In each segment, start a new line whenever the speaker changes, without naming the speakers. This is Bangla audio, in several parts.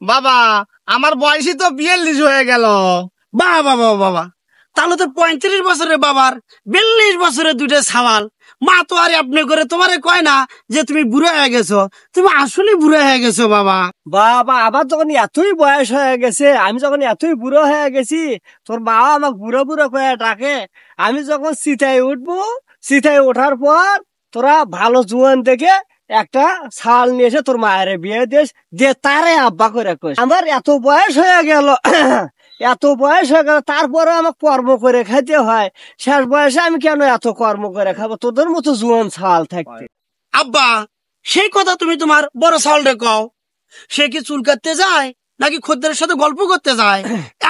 বাবা আমার বয়সই তো 42 হয়ে গেল।
বাবা বাবা বাবা, তাহলে তো 35 বছরের বাবার 42 বছরের দুইটা সওয়াল। মা তো আর আপনি করে তোমারে কয় না যে তুমি বুড়ো হয়ে গেছো, তুমি আসলে বুড়ো হয়ে গেছো বাবা।
বাবা আমার যখন এতই বয়স হয়ে গেছে, আমি যখন এতই বুড়ো হয়ে গেছি, তোর বাবা আমাকে বুড়ো বুড়ো করে ডাকে। আমি যখন চিতায় উঠবো, চিতায় ওঠার পর তোরা ভালো জোয়ান দেখে একটা ছাল নিয়ে এসে তোর মায়ের বিয়ে দিস, দিয়ে তারে আব্বা করে কইস। আমার এত বয়স হয়ে গেল এত বয়স হয়ে গেল, তারপরে আমাকে কর্ম করে খাইতে হয়। শেষ বয়সে আমি কেন এত কর্ম করে খাবো তোদের মতো জোয়ান ছাল থাকতে?
আব্বা, সেই কথা তুমি তোমার বড় সালরে কও। সে কি চুল কাটতে যায় নাকি খদ্দের সাথে গল্প করতে যায়?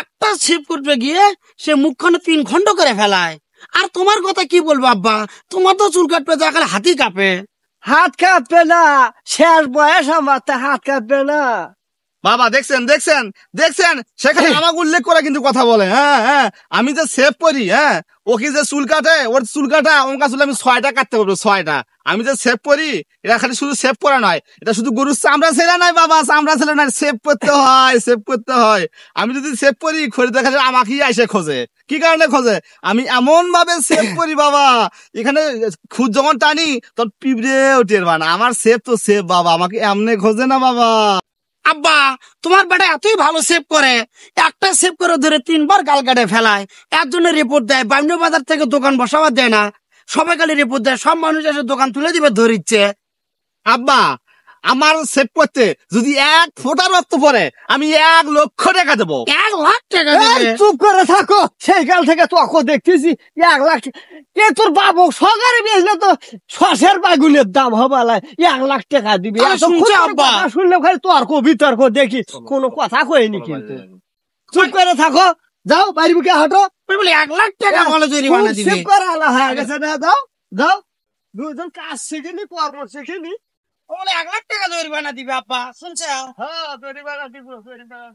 একটা ছিপ করতে গিয়ে সে মুখখানে 3 খণ্ড করে ফেলায়। আর তোমার কথা কি বলবো আব্বা, তোমার তো চুল কাটতে যায় খালি হাতি কাঁপে।
হাত কাঁপবে না, শেষ বয়স আমার, তা হাত কাঁপবে না।
বাবা দেখছেন দেখছেন দেখছেন, সেখানে আমাকে উল্লেখ করে কিন্তু কথা বলে। হ্যাঁ হ্যাঁ, আমি যে সেভ করি, হ্যাঁ ও কি যে চুল কাটে, ওর চুল কাটা ওর কাছে আমি 6টা কাটতে পারবো, 6টা। আমি যে সেভ করি, এটা খালি শুধু সেভ করা নয়, এটা শুধু গরুর চামড়া ছেলে নয় বাবা, চামড়া ছেলে নয়, সেভ করতে হয়, সেভ করতে হয়। আমি যদি সেভ করি, খরিদ্দার খালি আমাকেই এসে খোঁজে। কি কারণে খোঁজে? আমি এমন ভাবে সেভ করি বাবা, এখানে খুদ যখন টানি তখন পিঁপড়েও টের পায় না। আমার সেভ তো সেভ বাবা, আমাকে এমনি খোঁজে না বাবা।
আব্বা, তোমার বেটা এতই ভালো সেভ করে, একটা সেভ করে ধরে 3 বার গাল কাটে ফেলায়। এর জন্য রিপোর্ট দেয়, বামনি বাজার থেকে দোকান বসাবার দেয় না। সবাই খালি রিপোর্ট দেয়, সব মানুষ এসে দোকান তুলে দিবে ধরিচ্ছে।
আব্বা আমার সেভ করতে যদি 1 ফোঁটা রক্ত পড়ে, আমি 1 লক্ষ টাকা দেবো।
1 লাখ টাকা
এই,
দেবে?
চুপ করে থাকো। সেই কাল থেকে তোকে দেখতেছি 1 লাখ কে তোর বাবু সগারে বেচলে তো শসের বাগুনের দাম হবালাই 1 লাখ টাকা দিবি।
আরে
এত
শুনছো
খুচরো
আব্বা?
কথা শুনলে খালি তর্ক বিতর্ক দেখি, কোনো কথা কইনি কিন্তু। চুপ করে থাকো, যাও বাড়ি মুখে হাঁটো।
ওই বলে 1 লাখ টাকা বলে জরিমানা দিবে।
সেভ করা আলা হয়ে গেছে না, যাও যাও। দুজন কাজ শিখিনি, কর্ম শিখিনি।
ও বলে 1 লাখ টাকা জরিমানা দিবে আব্বা, শুনছো?
হ্যাঁ, জরিমানা দিব, জরিমানা।